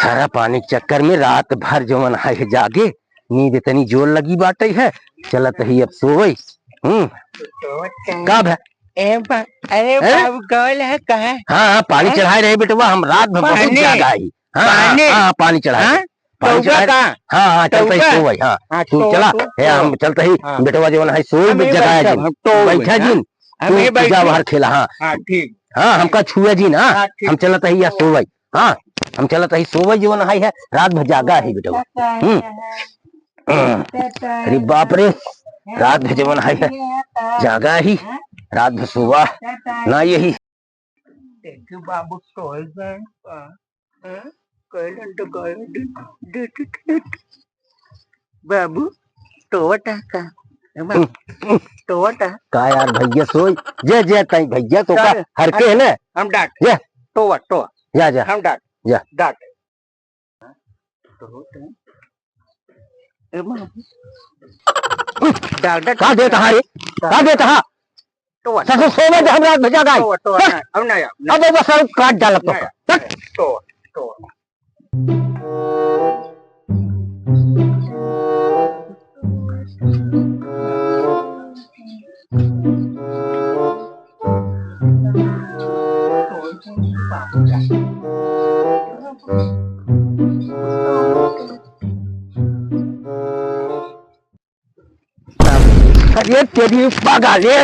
खारा पानी के चक्कर में रात भर जो मन है जागे नींद इतनी जोर लगी बाटे है चलत ही अब सोई। कब है अरे बाबू कौन है कहा? हाँ पानी चढ़ाए रहे बेटवा हम रात में बहुत जागा ही। हाँ पानी चढ़ाए पानी चढ़ाए हाँ चलता ही सोई। हाँ तू चला हम चलता ही बेटवा जो है सोई में जगाया जी बैठा जी पूजा बाहर खेला। हाँ ठीक हाँ हमका छुआ जी ना हम चलत ही या सोई। हाँ हम चलत ही सोई जो है रात भर जागा है बेटवा। अरे बाप रे रात भर जवन है जागा ही रात भर सोवा ना यही बाबू बाबू टोटा का यार भैया सोई जे जे तई भैया तो का हर के है ना हम डांट जे टोवा जा जा हम डांट जा डांट का देता है का देता है ससुर सोवे दे हम रात भेजा गाय अब ना अब बस काट डाल तो अरे तेरी पगा ले